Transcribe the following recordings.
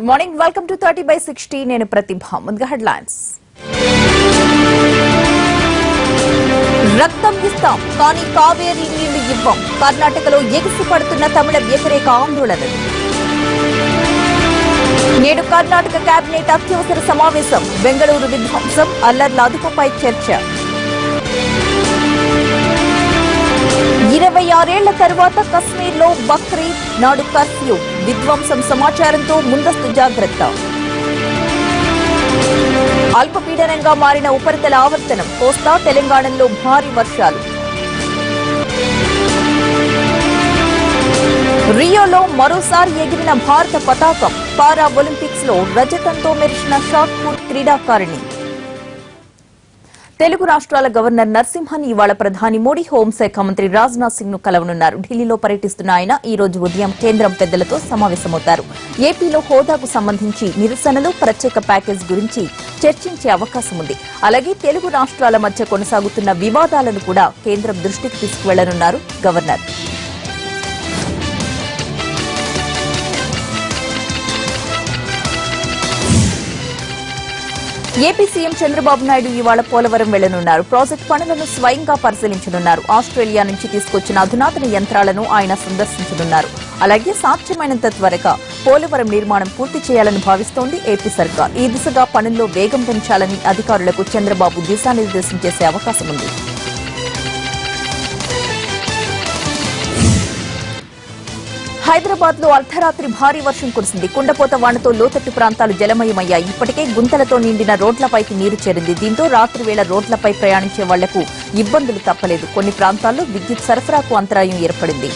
Good morning, welcome to 30/60. నేను ప్రతిభ. ముందుగా headlines. రక్తం ఇస్తాం కానీ కావేరీ నీళ్లు ఇవ్వం. కర్ణాటకలో ఎగిసిపడుతున్న తమిళ వ్యతిరేక ఆందోళనలు. నేడు కర్ణాటక కేబినెట్ అత్యవసర సమావేశం. బెంగళూరు విధ్వంసం, అల్లర్ల అదుపుపై చర్చ. 26 ఏళ్ల తర్వాత కశ్మీర్లో బక్రీద్ నాడు కర్ఫ్యూ. విధ్వంసం సమాచారంతో ముందస్తు జాగ్రత్త. అల్పపీడనంగా మారిన ఉపరితల ఆవర్తనం. కోస్తా తెలంగాణలో భారీ వర్షాలు. రియోలో మరోసారి ఎగిరిన భారత పతాకం. పారా ఒలింపిక్స్ లో రజతంతో మెరిసిన షాట్ పుట్ క్రీడాకారిణి. తెలుగు రాష్ట్రాల గవర్నర్ నరసింహన్ ఇవాళ ప్రధాని మోడీ, హోంశాఖ మంత్రి రాజ్నాథ్ సింగ్ ను కలవనున్నారు. ఢిల్లీలో పర్యటిస్తున్న ఆయన ఈ రోజు ఉదయం కేంద్రం పెద్దలతో సమావేశమవుతారు. ఏపీలో హోదాకు సంబంధించి నిరసనలు, ప్రత్యేక ప్యాకేజ్ గురించి చర్చించే అవకాశం ఉంది. అలాగే తెలుగు రాష్ట్రాల మధ్య కొనసాగుతున్న వివాదాలను కూడా కేంద్రం దృష్టికి తీసుకువెళ్లనున్నారు governor. AP CM Chandrababu Naidu ఇవాళ పోలవరం వెళ్లనున్నారు. ప్రాజెక్టు పనులను స్వయంగా పరిశీలించనున్నారు. ఆస్ట్రేలియా నుంచి తీసుకొచ్చిన అధునాతన యంత్రాలను ఆయన సందర్శించనున్నారు. అలాగే సాధ్యమైనంత త్వరగా పోలవరం నిర్మాణం పూర్తి చేయాలని భావిస్తోంది ఏపీ సర్కార్. ఈ దిశగా పనుల్లో వేగం పెంచాలని అధికారులకు చంద్రబాబు దిశానిర్దేశం చేసే అవకాశం ఉంది. హైదరాబాద్ లో అర్ధరాత్రి భారీ వర్షం కురిసింది. కుండపోత వానతో లోతట్టు ప్రాంతాలు జలమయమయ్యాయి. ఇప్పటికే గుంతలతో నిండిన రోడ్లపైకి నీరు చేరింది. దీంతో రాత్రి వేళ రోడ్లపై ప్రయాణించే వాళ్లకు ఇబ్బందులు తప్పలేదు. కొన్ని ప్రాంతాల్లో విద్యుత్ సరఫరాకు అంతరాయం ఏర్పడింది.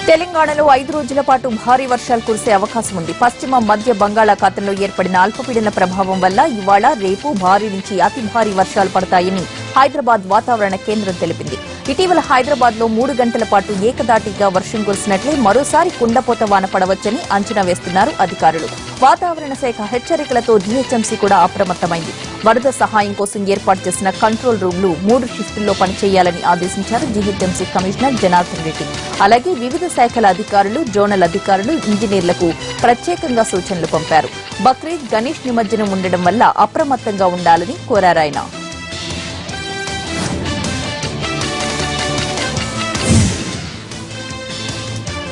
తెలంగాణలో 5 రోజుల పాటు భారీ వర్షాలు కురిసే అవకాశం ఉంది. పశ్చిమ మధ్య బంగాళాఖాతంలో ఏర్పడిన అల్పపీడన ప్రభావం వల్ల ఇవాళ, రేపు భారీ నుంచి అతి భారీ వర్షాలు పడతాయని హైదరాబాద్ వాతావరణ కేంద్రం తెలిపింది. ఇటీవల హైదరాబాద్ లో 3 గంటల పాటు ఏకదాటిగా వర్షం కురిసినట్లే మరోసారి కుండపోత వాన పడవచ్చని అంచనా వేస్తున్నారు అధికారులు. వాతావరణ శాఖ హెచ్చరికలతో జీహెచ్ఎంసీ కూడా అప్రమత్తమైంది. వరద సహాయం కోసం ఏర్పాటు చేసిన కంట్రోల్ రూమ్లు 3 షిఫ్టుల్లో పనిచేయాలని ఆదేశించారు జీహెచ్ఎంసీ కమిషనర్ జనార్దన్ రెడ్డి. అలాగే వివిధ శాఖల అధికారులు, జోనల్ అధికారులు, ఇంజనీర్లకు ప్రత్యేకంగా సూచనలు పంపారు. బక్రీద్, గణేష్ నిమజ్జనం ఉండడం వల్ల అప్రమత్తంగా ఉండాలని కోరారాయన.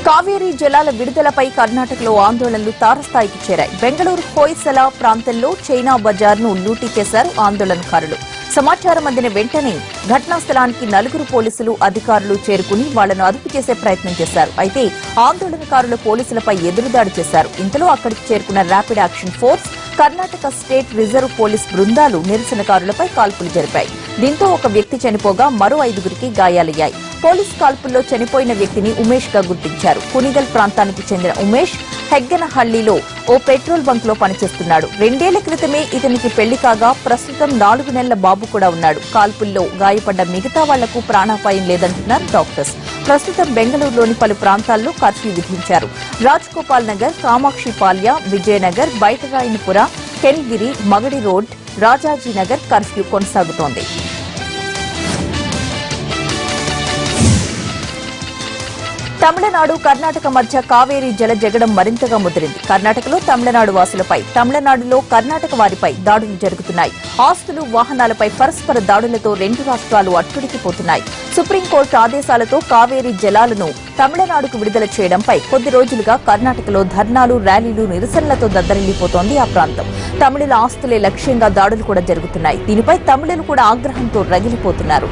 కావేరీ జలాల విడుదలపై కర్ణాటకలో ఆందోళనలు తారస్థాయికి చేరాయి. బెంగళూరు హోయసల ప్రాంతంలో చైనా బజార్ను లూటీ చేశారు ఆందోళనకారులు. సమాచారం అందిన వెంటనే ఘటనా స్థలానికి 4 పోలీసులు, అధికారులు చేరుకుని వాళ్లను అదుపు చేసే ప్రయత్నం చేశారు. అయితే ఆందోళనకారులు పోలీసులపై ఎదురుదాడి చేశారు. ఇంతలో అక్కడికి చేరుకున్న rapid action force, Karnataka state reserve police బృందాలు నిరసనకారులపై కాల్పులు జరిపాయి. దీంతో ఒక వ్యక్తి చనిపోగా మరో 5గురికి గాయాలయ్యాయి. పోలీస్ కాల్పుల్లో చనిపోయిన వ్యక్తిని ఉమేష్ గా గుర్తించారు. కునిగల్ ప్రాంతానికి చెందిన ఉమేష్ హెగ్గనహళ్లిలో ఓ పెట్రోల్ బంక్ లో పనిచేస్తున్నాడు. 2 ఏళ్ల క్రితమే ఇతనికి పెళ్లి కాగా ప్రస్తుతం 4 నెలల బాబు కూడా ఉన్నాడు. కాల్పుల్లో గాయపడ్డ మిగతా వాళ్లకు ప్రాణాపాయం లేదంటున్నారు డాక్టర్స్. ప్రస్తుతం బెంగళూరులోని పలు ప్రాంతాల్లో కర్ఫ్యూ విధించారు. రాజ్గోపాల్ నగర్, కామాక్షిపాల్య, విజయనగర్, బైటరాయనపుర, కెన్గిరి, మగడి రోడ్, రాజాజీనగర్ కర్ఫ్యూ కొనసాగుతోంది. తమిళనాడు, కర్ణాటక మధ్య కావేరీ జల జగడం మరింతగా ముదిరింది. కర్ణాటకలో తమిళనాడు వాసులపై, తమిళనాడులో కర్ణాటక వారిపై దాడులు జరుగుతున్నాయి. ఆస్తులు, వాహనాలపై పరస్పర దాడులతో 2 రాష్ట్రాలు అట్టుడికిపోతున్నాయి. సుప్రీంకోర్టు ఆదేశాలతో కావేరీ జలాలను తమిళనాడుకు విడుదల చేయడంపై కొద్ది రోజులుగా కర్ణాటకలో ధర్నాలు, ర్యాలీలు, నిరసనలతో దద్దరిల్లిపోతోంది ఆ ప్రాంతం. తమిళుల ఆస్తులే లక్ష్యంగా దాడులు కూడా జరుగుతున్నాయి. దీనిపై తమిళులు కూడా ఆగ్రహంతో రగిలిపోతున్నారు.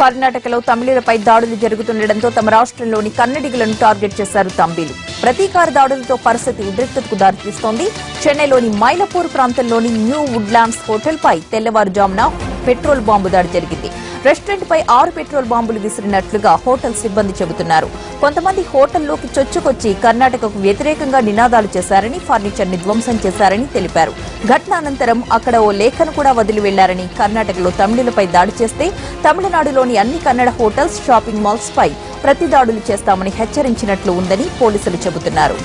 కర్ణాటకలో తమిళులపై దాడులు జరుగుతుండటంతో తమ రాష్ట్రంలోని కన్నడిగులను టార్గెట్ చేశారు తంబీలు. ప్రతీకార దాడులతో పరిస్థితి ఉద్రిక్తతకు దారితీస్తోంది. చెన్నైలోని మైలపూర్ ప్రాంతంలోని న్యూ వుడ్లాండ్స్ హోటల్పై తెల్లవారుజామున పెట్రోల్ బాంబు దాడి జరిగింది. రెస్టారెంట్ పై 6 పెట్రోల్ బాంబులు విసిరినట్లుగా హోటల్ సిబ్బంది చెబుతున్నారు. కొంతమంది హోటల్లోకి చొచ్చుకొచ్చి కర్ణాటకకు వ్యతిరేకంగా నినాదాలు చేశారని, ఫర్నిచర్ ని ధ్వంసం చేశారని తెలిపారు. ఘటన అనంతరం అక్కడ ఓ లేఖను కూడా వదిలి వెళ్లారని, కర్ణాటకలో తమిళులపై దాడి చేస్తే తమిళనాడులోని అన్ని కన్నడ హోటల్స్, షాపింగ్ మాల్స్ పై ప్రతి దాడులు చేస్తామని హెచ్చరించినట్లు ఉందని పోలీసులు చెబుతున్నారు.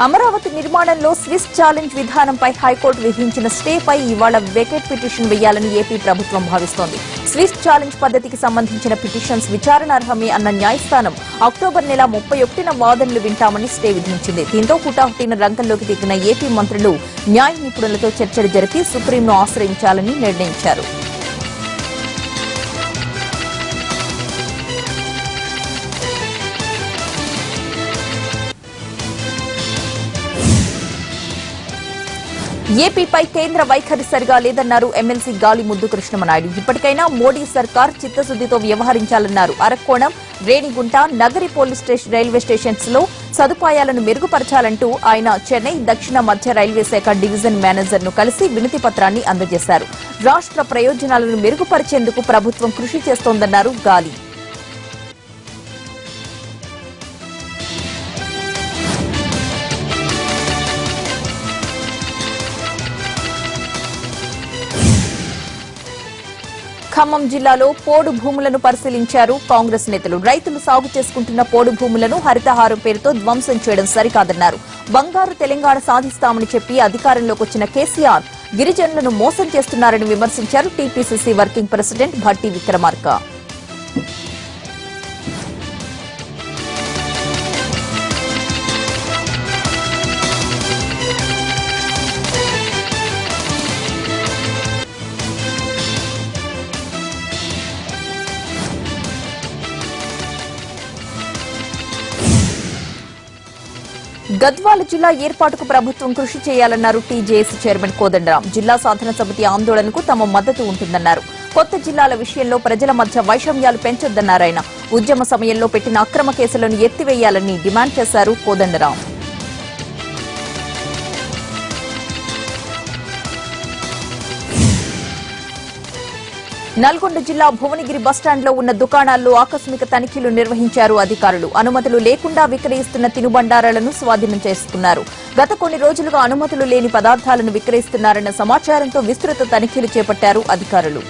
అమరావతి నిర్మాణంలో స్విస్ ఛాలెంజ్ విధానంపై హైకోర్టు విధించిన స్టేపై ఇవాళ వెకెట్ పిటిషన్ వేయాలని ఏపీ ప్రభుత్వం భావిస్తోంది. స్విస్ ఛాలెంజ్ పద్ధతికి సంబంధించిన పిటిషన్స్ విచారణార్హమే అన్న న్యాయస్థానం అక్టోబర్ నెల 31న వాదనలు వింటామని స్టే విధించింది. దీంతో హుటాహుటిన రంగంలోకి దిగిన ఏపీ మంత్రులు న్యాయ నిపుణులతో చర్చలు జరిపి సుప్రీంను ఆశ్రయించాలని నిర్ణయించారు. ఏపీపై కేంద్ర వైఖరి సరిగా లేదన్నారు ఎమ్మెల్సీ గాలి ముద్దు కృష్ణమనాయుడు. ఇప్పటికైనా మోడీ సర్కార్ చిత్తశుద్దితో వ్యవహరించాలన్నారు. Arakkonam, Renigunta, Nagari police railway stations లో సదుపాయాలను మెరుగుపరచాలంటూ ఆయన చెన్నై దక్షిణ మధ్య రైల్వే శాఖ డివిజన్ మేనేజర్ ను కలిసి వినతి పత్రాన్ని అందజేశారు. రాష్ట్ర ప్రయోజనాలను మెరుగుపరిచేందుకు ప్రభుత్వం కృషి చేస్తోందన్నారు గాలి. ఖమ్మం జిల్లాలో పోడు భూములను పరిశీలించారు కాంగ్రెస్ నేతలు. రైతులు సాగు చేసుకుంటున్న పోడు భూములను హరితహారం పేరుతో ధ్వంసం చేయడం సరికాదన్నారు. బంగారు తెలంగాణ సాధిస్తామని చెప్పి అధికారంలోకి వచ్చిన కేసీఆర్ గిరిజనులను మోసం చేస్తున్నారని విమర్శించారు TPCC working president Bhatti Vikramarka. Gadwal జిల్లా ఏర్పాటుకు ప్రభుత్వం కృషి చేయాలన్నారు టీజేఎస్ చైర్మన్ కోదండరాం. జిల్లా సాధన సమితి ఆందోళనకు తమ మద్దతు ఉంటుందన్నారు. కొత్త జిల్లాల విషయంలో ప్రజల మధ్య వైషమ్యాలు పెంచొద్దన్నారాయన. ఉద్యమ సమయంలో పెట్టిన అక్రమ కేసులను ఎత్తివేయాలని డిమాండ్ చేశారు కోదండరాం. నల్గొండ జిల్లా భువనగిరి బస్టాండ్లో ఉన్న దుకాణాల్లో ఆకస్మిక తనిఖీలు నిర్వహించారు అధికారులు. అనుమతులు లేకుండా విక్రయిస్తున్న తినుబండారాలను స్వాధీనం చేసుకున్నారు. గత కొన్ని రోజులుగా అనుమతులు లేని పదార్థాలను విక్రయిస్తున్నారన్న సమాచారంతో విస్తృత తనిఖీలు చేపట్టారు అధికారులు.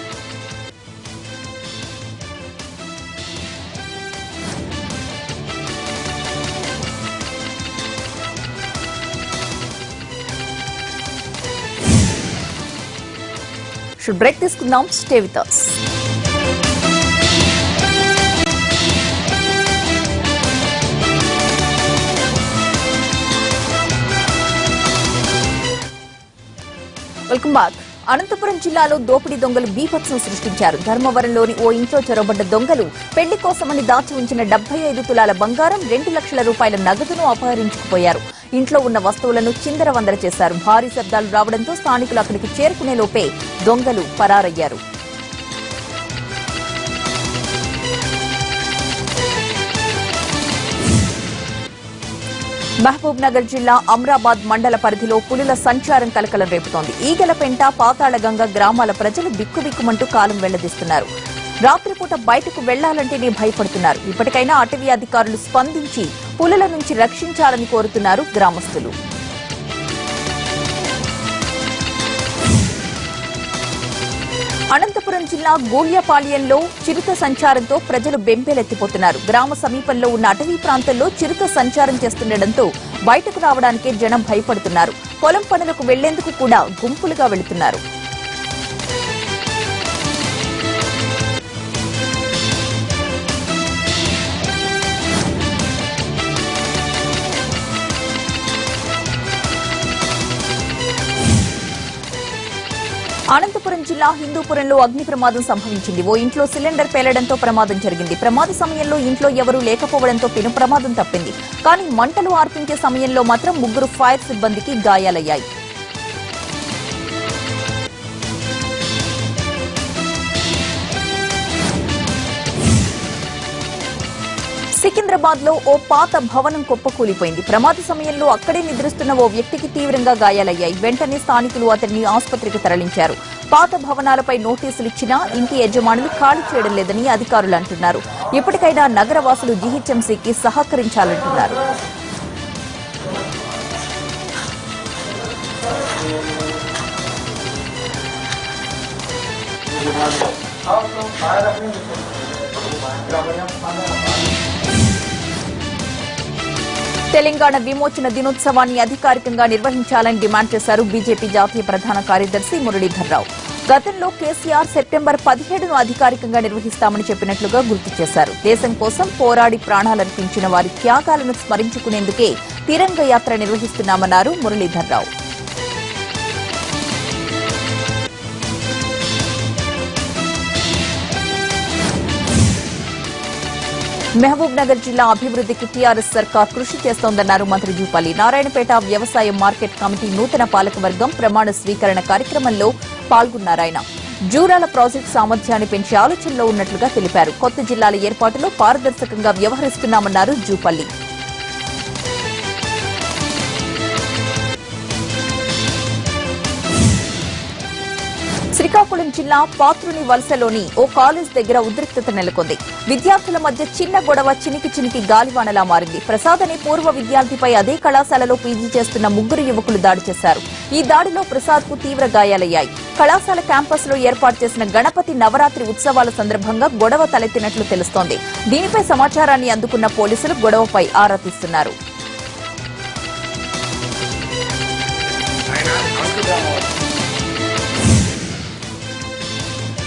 బ్రేక్ తీసుకుందాం, stay with us. Welcome back. Anantapuram జిల్లాలో దోపిడీ దొంగలు బీభత్సం సృష్టించారు. ధర్మవరంలోని ఓ ఇంట్లో చొరబడ్డ దొంగలు పెళ్లి కోసమని దాచి ఉంచిన 75 తులాల బంగారం, 2 లక్షల రూపాయల నగదును అపహరించుకుపోయారు. ఇంట్లో ఉన్న వస్తువులను చిందరవందర చేశారు. భారీ శబ్దాలు రావడంతో స్థానికులు అక్కడికి చేరుకునే లోపే దొంగలు పరారయ్యారు. మహబూబ్ నగర్ జిల్లా అమ్రాబాద్ మండల పరిధిలో పులుల సంచారం కలకలం రేపుతోంది. ఈగలపెంట, పాతాళగంగ గ్రామాల ప్రజలు బిక్కుబిక్కుమంటూ కాలం వెళ్లదీస్తున్నారు. రాత్రిపూట బయటకు వెళ్లాలంటేనే భయపడుతున్నారు. ఇప్పటికైనా అటవీ అధికారులు స్పందించి పులుల నుంచి రక్షించాలని కోరుతున్నారు గ్రామస్తులు. అనంతపురం జిల్లా గూళ్యపాళ్యంలో చిరుత సంచారంతో ప్రజలు బెంబేలెత్తిపోతున్నారు. గ్రామ సమీపంలో ఉన్న అటవీ ప్రాంతంలో చిరుత సంచారం చేస్తుండటంతో బయటకు రావడానికే జనం భయపడుతున్నారు. పొలం పనులకు వెళ్లేందుకు కూడా గుంపులుగా వెళుతున్నారు. అనంతపురం జిల్లా హిందూపురంలో అగ్ని ప్రమాదం సంభవించింది. ఓ ఇంట్లో సిలిండర్ పేలడంతో ప్రమాదం జరిగింది. ప్రమాద సమయంలో ఇంట్లో ఎవరూ లేకపోవడంతో పెను ప్రమాదం తప్పింది. కానీ మంటలు ఆర్పించే సమయంలో మాత్రం 3 ఫైర్ సిబ్బందికి గాయాలయ్యాయి. సికింద్రాబాద్ లో ఓ పాత భవనం కుప్పకూలిపోయింది. ప్రమాద సమయంలో అక్కడే నిద్రిస్తున్న ఓ వ్యక్తికి తీవ్రంగా గాయాలయ్యాయి. వెంటనే స్థానికులు అతన్ని ఆసుపత్రికి తరలించారు. పాత భవనాలపై నోటీసులు ఇచ్చినా ఇంటి యజమానులు ఖాళీ చేయడం లేదని అధికారులు అంటున్నారు. ఇప్పటికైనా నగరవాసులు జీహెచ్ఎంసీకి సహకరించాలంటున్నారు. తెలంగాణ విమోచన దినోత్సవాన్ని అధికారికంగా నిర్వహించాలని డిమాండ్ చేశారు బీజేపీ జాతీయ ప్రధాన కార్యదర్శి మురళీధర్ రావు. గతంలో కేసీఆర్ సెప్టెంబర్ 17ను అధికారికంగా నిర్వహిస్తామని చెప్పినట్లుగా గుర్తు చేశారు. దేశం కోసం పోరాడి ప్రాణాలర్పించిన వారి త్యాగాలను స్మరించుకునేందుకే తిరంగ యాత్ర నిర్వహిస్తున్నామన్నారు మురళీధర్ రావు. మహబూబ్ నగర్ జిల్లా అభివృద్ధికి టీఆర్ఎస్ సర్కార్ కృషి చేస్తోందన్నారు మంత్రి జూపల్లి. నారాయణపేట వ్యవసాయ మార్కెట్ కమిటీ నూతన పాలకవర్గం ప్రమాణ స్వీకరణ కార్యక్రమంలో పాల్గొన్నారాయన. జూరాల ప్రాజెక్టు సామర్థ్యాన్ని పెంచే ఆలోచనలో ఉన్నట్లుగా తెలిపారు. కొత్త జిల్లాల ఏర్పాటులో పారదర్శకంగా వ్యవహరిస్తున్నామన్నారు జూపల్లి. శ్రీకాకుళం జిల్లా పాత్రుని వలసలోని ఓ కాలేజ్ దగ్గర ఉద్రిక్తత నెలకొంది. విద్యార్థుల మధ్య చిన్న గొడవ చినికి గాలివానలా మారింది. ప్రసాద్ అనే పూర్వ విద్యార్థిపై అదే కళాశాలలో పీజీ చేస్తున్న 3 యువకులు దాడి చేశారు. ఈ దాడిలో ప్రసాద్ కు తీవ్ర గాయాలయ్యాయి. కళాశాల క్యాంపస్ లో ఏర్పాటు చేసిన గణపతి నవరాత్రి ఉత్సవాల సందర్భంగా గొడవ తలెత్తినట్లు తెలుస్తోంది. దీనిపై సమాచారాన్ని అందుకున్న పోలీసులు గొడవపై ఆరా తీస్తున్నారు.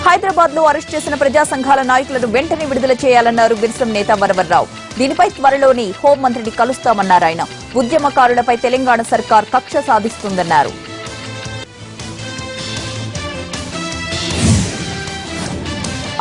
హైదరాబాద్ లో అరెస్ట్ చేసిన ప్రజా సంఘాల నాయకులను వెంటనే విడుదల చేయాలన్నారు బిర్సం నేత వరవర్రావు. దీనిపై త్వరలోనే హోంమంత్రిని కలుస్తామన్నారు ఆయన. ఉద్యమకారులపై తెలంగాణ సర్కార్ కక్ష సాధిస్తుందన్నారు.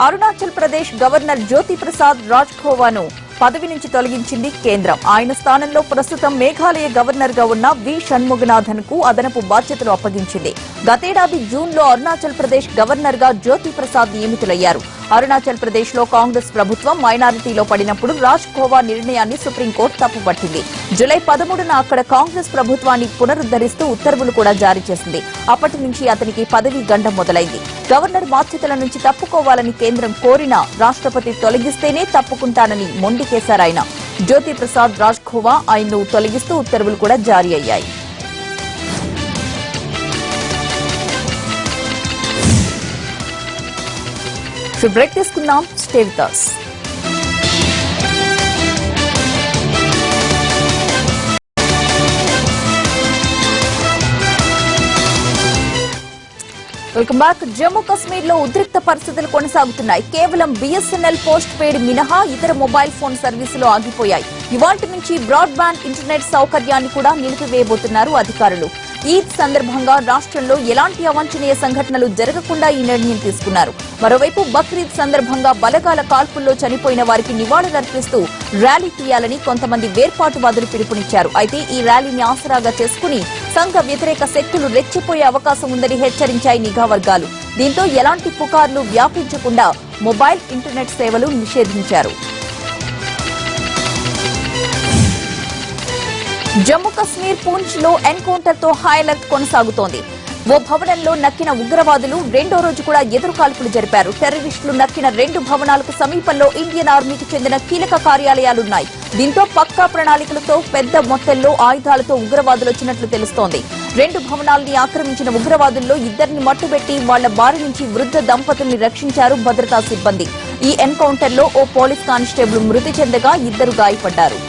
అరుణాచల్ ప్రదేశ్ గవర్నర్ జ్యోతి ప్రసాద్ రాజ్ఖోవాను పదవి నుంచి తొలగించింది కేంద్రం. ఆయన స్థానంలో ప్రస్తుతం మేఘాలయ గవర్నర్ గా ఉన్న వి షణ్ముగనాథన్ కు అదనపు బాధ్యతలు అప్పగించింది. గతేడాది జూన్లో అరుణాచల్ ప్రదేశ్ గవర్నర్ గా జ్యోతి ప్రసాద్ నియమితులయ్యారు. అరుణాచల్ ప్రదేశ్ లో కాంగ్రెస్ ప్రభుత్వం మైనారిటీలో పడినప్పుడు రాజ్ఖోవా నిర్ణయాన్ని సుప్రీంకోర్టు తప్పుపట్టింది. జూలై 13న అక్కడ కాంగ్రెస్ ప్రభుత్వాన్ని పునరుద్దరిస్తూ ఉత్తర్వులు కూడా జారీ చేసింది. అప్పటి నుంచి అతనికి పదవీ గండం మొదలైంది. గవర్నర్ బాధ్యతల నుంచి తప్పుకోవాలని కేంద్రం కోరినా రాష్ట్రపతి తొలగిస్తేనే తప్పుకుంటానని మొండికేశారాయన. జ్యోతి ప్రసాద్ రాజ్ఖోవా ఆయన్ను తొలగిస్తూ ఉత్తర్వులు కూడా జారీ అయ్యాయి. బ్రేక్ తీసుకుందాం. Stay with us. Welcome back. Jammu Kashmir లో ఉద్రిక్త పరిస్థితులు కొనసాగుతున్నాయి. కేవలం బిఎస్ఎన్ఎల్ పోస్ట్ పెయిడ్ మినహా ఇతర మొబైల్ ఫోన్ సర్వీసులు ఆగిపోయాయి. ఇవాల్టి నుంచి బ్రాడ్బ్యాండ్ ఇంటర్నెట్ సౌకర్యాన్ని కూడా నిలిపివేయబోతున్నారు అధికారులు. ఈద్ సందర్భంగా రాష్ట్రంలో ఎలాంటి అవాంఛనీయ సంఘటనలు జరగకుండా ఈ నిర్ణయం తీసుకున్నారు. మరోవైపు బక్రీద్ సందర్భంగా బలగాల కాల్పుల్లో చనిపోయిన వారికి నివాళులర్పిస్తూ ర్యాలీ తీయాలని కొంతమంది వేర్పాటువాదులు పిలుపునిచ్చారు. అయితే ఈ ర్యాలీని ఆసరాగా చేసుకుని సంఘ వ్యతిరేక శక్తులు రెచ్చిపోయే అవకాశం ఉందని హెచ్చరించాయి నిఘా వర్గాలు. దీంతో ఎలాంటి పుకార్లు వ్యాపించకుండా మొబైల్ ఇంటర్నెట్ సేవలు నిషేధించారు. జమ్మూ కశ్మీర్ పూంచ్ లో ఎన్కౌంటర్ తో హై అలర్ట్ కొనసాగుతోంది. ఓ భవనంలో నక్కిన ఉగ్రవాదులు రెండో రోజు కూడా ఎదురుకాల్పులు జరిపారు. టెర్రరిస్టులు నక్కిన 2 భవనాలకు సమీపంలో ఇండియన్ ఆర్మీకి చెందిన కీలక కార్యాలయాలున్నాయి. దీంతో పక్కా ప్రణాళికలతో పెద్ద మొత్తంలో ఆయుధాలతో ఉగ్రవాదులు వచ్చినట్లు తెలుస్తోంది. 2 భవనాల్ని ఆక్రమించిన ఉగ్రవాదుల్లో 2ని మట్టుబెట్టి వాళ్ల బారి నుంచి వృద్ధ దంపతుల్ని రక్షించారు భద్రతా సిబ్బంది. ఈ ఎన్కౌంటర్ లో ఓ పోలీస్ కానిస్టేబుల్ మృతి చెందగా 2 గాయపడ్డారు.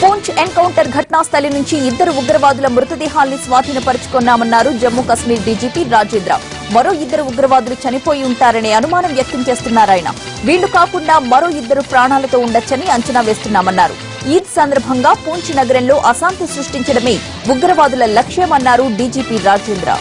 పూంచ్ ఎన్కౌంటర్ ఘటనాస్థలి నుంచి 2 ఉగ్రవాదుల మృతదేహాల్ని స్వాధీనపరుచుకున్నామన్నారు జమ్మూ కశ్మీర్ డీజీపీ రాజేంద్ర. మరో 2 ఉగ్రవాదులు చనిపోయి ఉంటారనే అనుమానం వ్యక్తం చేస్తున్నారాయన. వీళ్లు కాకుండా మరో 2 ప్రాణాలతో ఉండొచ్చని అంచనా వేస్తున్నామన్నారు. ఈద్ సందర్భంగా పూంచ్ నగరంలో అశాంతి సృష్టించడమే ఉగ్రవాదుల లక్ష్యమన్నారు డీజీపీ రాజేంద్ర.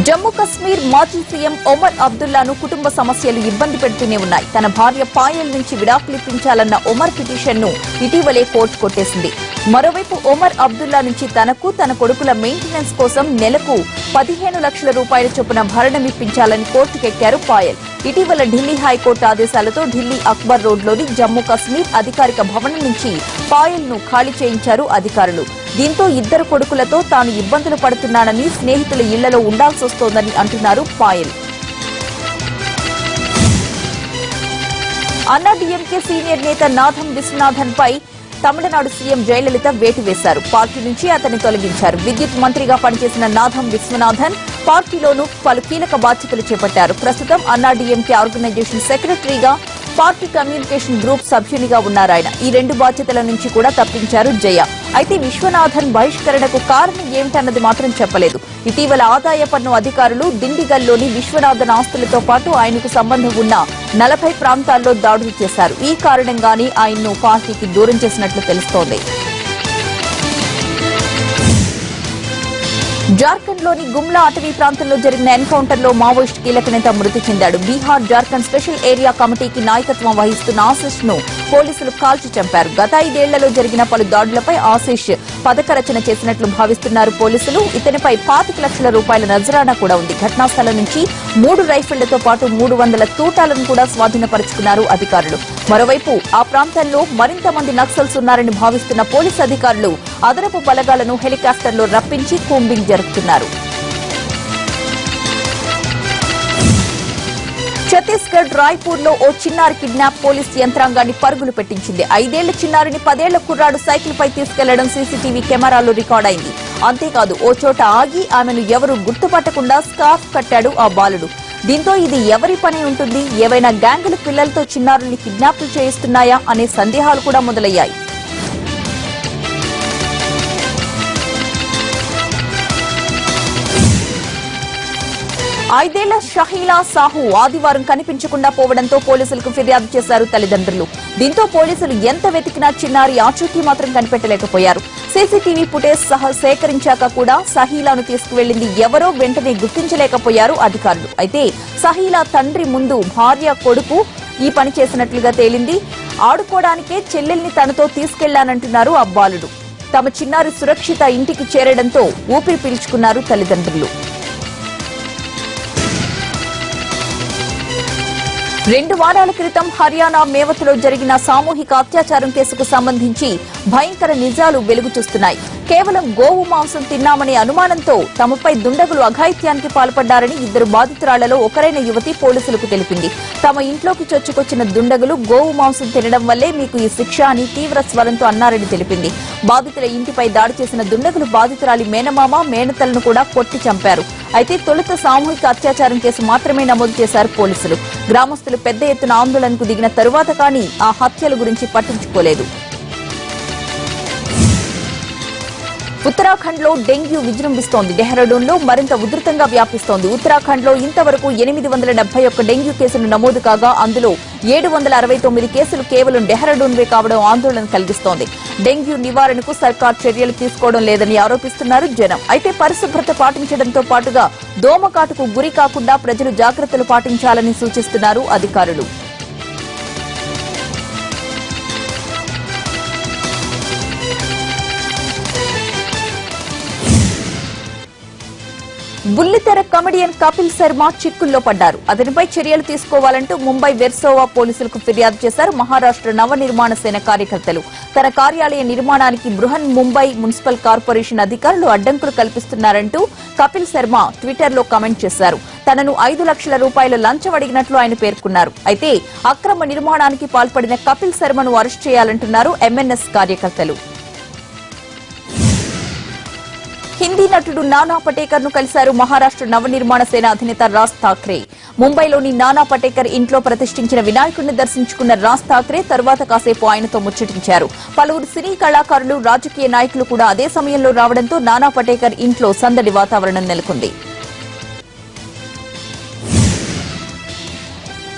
జమ్మూ కశ్మీర్ మాజీ సీఎం ఒమర్ అబ్దుల్లాను కుటుంబ సమస్యలు ఇబ్బంది పెడుతూనే ఉన్నాయి. తన భార్య పాయల్ నుంచి విడాకులిప్పించాలన్న ఒమర్ పిటిషన్ను ఇటీవలే కోర్టు కొట్టేసింది. మరోవైపు ఒమర్ అబ్దుల్లా నుంచి తనకు తన కొడుకుల మెయింటెనెన్స్ కోసం నెలకు 15 లక్షల రూపాయల చొప్పున భరణమిప్పించాలని కోర్టుకెక్కారు పాయల్. ఇటీవల ఢిల్లీ హైకోర్టు ఆదేశాలతో ఢిల్లీ అక్బర్ రోడ్లోని జమ్మూ కశ్మీర్ అధికారిక భవనం నుంచి పాయల్ ను ఖాళీ చేయించారు అధికారులు. దీంతో ఇద్దరు కొడుకులతో తాను ఇబ్బందులు పడుతున్నానని, స్నేహితుల ఇళ్లలో ఉండాల్సొస్తోందని అంటున్నారు పాయల్. అన్నాడీఎంకే సీనియర్ నేత నాథం విశ్వనాథన్ పై తమిళనాడు సీఎం జయలలిత వేటు వేశారు. పార్టీ నుంచి అతన్ని తొలగించారు. విద్యుత్ మంత్రిగా పనిచేసిన నాథం విశ్వనాథన్ పార్టీలోనూ పలు కీలక బాధ్యతలు చేపట్టారు. ప్రస్తుతం అన్నాడీఎంకే ఆర్గనైజేషన్ సెక్రటరీగా, పార్టీ కమ్యూనికేషన్ గ్రూప్ సభ్యునిగా ఉన్నారాయన. ఈ 2 బాధ్యతల నుంచి కూడా తప్పించారు జయ. అయితే విశ్వనాథన్ బహిష్కరణకు కారణం ఏమిటన్నది మాత్రం చెప్పలేదు. ఇటీవల ఆదాయ పన్ను అధికారులు దిండిగల్లోని విశ్వనాథన్ ఆస్తులతో పాటు ఆయనకు సంబంధం ఉన్న 40 ప్రాంతాల్లో దాడులు చేశారు. ఈ కారణంగానే ఆయన్ను పార్టీకి దూరం చేసినట్లు తెలుస్తోంది. జార్ఖండ్ లోని గుమ్లా అటవీ ప్రాంతంలో జరిగిన ఎన్కౌంటర్ లో మావోయిస్టు కీలక నేత మృతి చెందాడు. బీహార్ జార్ఖండ్ స్పెషల్ ఏరియా కమిటీకి నాయకత్వం వహిస్తున్న ఆశిష్ ను పోలీసులు కాల్చి చంపారు. గత 5 ఏళ్లలో జరిగిన పలు దాడులపై ఆశిష్ పథక రచన చేసినట్లు భావిస్తున్నారు పోలీసులు. ఇతనిపై 25 లక్షల రూపాయల నజరానా కూడా ఉంది. ఘటనా స్థలం నుంచి 3 రైఫిళ్లతో పాటు 300 తూటాలను కూడా స్వాధీనపరుచుకున్నారు అధికారులు. మరోవైపు ఆ ప్రాంతంలో మరింత మంది నక్సల్స్ ఉన్నారని భావిస్తున్న పోలీసు అధికారులు అదనపు బలగాలను హెలికాప్టర్లో రప్పించి కూంబింగ్ జరుపుతున్నారు. ఛత్తీస్గఢ్ రాయ్పూర్ లో ఓ చిన్నారి కిడ్నాప్ పోలీస్ యంత్రాంగాన్ని పరుగులు పెట్టించింది. 5 ఏళ్ల చిన్నారిని 10 ఏళ్ల కుర్రాడు సైకిల్ పై తీసుకెళ్లడం సీసీటీవీ కెమెరాలో రికార్డైంది. అంతేకాదు ఓ చోట ఆగి ఆమెను ఎవరూ గుర్తుపట్టకుండా స్కార్ఫ్ కట్టాడు ఆ బాలుడు. దీంతో ఇది ఎవరి పని ఉంటుంది? ఏవైనా గ్యాంగులు పిల్లలతో చిన్నారుల్ని కిడ్నాప్లు చేయిస్తున్నాయా అనే సందేహాలు కూడా మొదలయ్యాయి. ఐదేళ్ల షహీలా సాహు ఆదివారం కనిపించకుండా పోవడంతో పోలీసులకు ఫిర్యాదు చేశారు తల్లిదండ్రులు. దీంతో పోలీసులు ఎంత వెతికినా చిన్నారి ఆచూకీ మాత్రం కనిపెట్టలేకపోయారు. సీసీటీవీ ఫుటేజ్ సహా సేకరించాక కూడా సహీలాను తీసుకువెళ్లింది ఎవరో వెంటనే గుర్తించలేకపోయారు అధికారులు. అయితే సహీలా తండ్రి ముందు భార్య, కొడుకు ఈ పని చేసినట్లుగా తేలింది. ఆడుకోవడానికే చెల్లెల్ని తనతో తీసుకెళ్లానంటున్నారు ఆ బాలుడు. తమ చిన్నారి సురక్షిత ఇంటికి చేరడంతో ఊపిరి పీల్చుకున్నారు తల్లిదండ్రులు. 2 వారాల క్రితం హర్యానా మేవత్లో జరిగిన సామూహిక అత్యాచారం కేసుకు సంబంధించి భయంకర నిజాలు వెలుగు చూస్తున్నాయి. కేవలం గోవు మాంసం తిన్నామనే అనుమానంతో తమపై దుండగులు అఘాయిత్యానికి పాల్పడ్డారని 2 బాధితురాళ్లలో ఒకరైన యువతి పోలీసులకు తెలిపింది. తమ ఇంట్లోకి చొచ్చుకొచ్చిన దుండగులు గోవు మాంసం తినడం వల్లే మీకు ఈ శిక్ష అని తీవ్ర స్వరంతో అన్నారని తెలిపింది. బాధితుల ఇంటిపై దాడి చేసిన దుండగులు బాధితురాలి మేనమామ, మేనతలను కూడా కొట్టి చంపారు. అయితే తొలుత సామూహిక అత్యాచారం కేసు మాత్రమే నమోదు చేశారు పోలీసులు. గ్రామస్తులు పెద్ద ఎత్తున ఆందోళనకు దిగిన తరువాత కానీ ఆ హత్యల గురించి పట్టించుకోలేదు. ఉత్తరాఖండ్ లో డెంగ్యూ విజృంభిస్తోంది. డెహ్రాడూన్ లో మరింత ఉధృతంగా వ్యాపిస్తోంది. ఉత్తరాఖండ్ లో ఇంతవరకు 871 డెంగ్యూ కేసులు నమోదు కాగా అందులో 769 కేసులు కేవలం డెహ్రాడూన్ వే కావడం ఆందోళన కలిగిస్తోంది. డెంగ్యూ నివారణకు సర్కార్ చర్యలు తీసుకోవడం లేదని ఆరోపిస్తున్నారు జనం. అయితే పరిశుభ్రత పాటించడంతో పాటుగా దోమకాటుకు గురి కాకుండా ప్రజలు జాగ్రత్తలు పాటించాలని సూచిస్తున్నారు అధికారులు. బుల్లితెర కమెడియన్ కపిల్ శర్మ చిక్కుల్లో పడ్డారు. అతనిపై చర్యలు తీసుకోవాలంటూ ముంబై వెర్సోవా పోలీసులకు ఫిర్యాదు చేశారు మహారాష్ట్ర నవనిర్మాణ సేన కార్యకర్తలు. తన కార్యాలయ నిర్మాణానికి బృహన్ ముంబై మున్సిపల్ కార్పొరేషన్ అధికారులు అడ్డంకులు కల్పిస్తున్నారంటూ కపిల్ శర్మ ట్విట్టర్ లో కామెంట్ చేశారు. తనను 5 లక్షల రూపాయల లంచం అడిగినట్లు ఆయన పేర్కొన్నారు. అయితే అక్రమ నిర్మాణానికి పాల్పడిన కపిల్ శర్మను అరెస్ట్ చేయాలంటున్నారు ఎంఎన్ఎస్ కార్యకర్తలు. హిందీ నటుడు నానా పటేకర్ ను కలిశారు మహారాష్ట్ర నవనిర్మాణ సేన అధినేత రాజ్ ఠాక్రే. ముంబైలోని నానా పటేకర్ ఇంట్లో ప్రతిష్ఠించిన వినాయకుడిని దర్శించుకున్న రాజ్ ఠాక్రే తర్వాత కాసేపు ఆయనతో ముచ్చటించారు. పలువురు సినీ కళాకారులు, రాజకీయ నాయకులు కూడా అదే సమయంలో రావడంతో నానా పటేకర్ ఇంట్లో సందడి వాతావరణం నెలకొంది.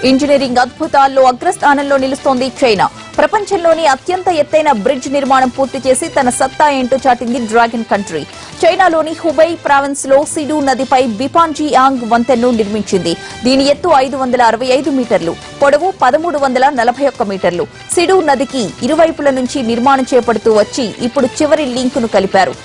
ఇంజనీరింగ్ అద్భుతాల్లో అగ్రస్థానంలో నిలుస్తోంది చైనా. ప్రపంచంలోని అత్యంత ఎత్తైన బ్రిడ్జ్ నిర్మాణం పూర్తి చేసి తన సత్తా ఏంటో చాటింది డ్రాగన్ కంట్రీ. చైనాలోని హుబై ప్రావిన్స్ లో సిడు నదిపై బిపాన్జియాంగ్ వంతెనను నిర్మించింది. దీని ఎత్తు 565 మీటర్లు, పొడవు 1341 మీటర్లు. సిడు నదికి ఇరువైపుల నుంచి నిర్మాణం చేపడుతూ వచ్చి ఇప్పుడు చివరి లింకును కలిపారు.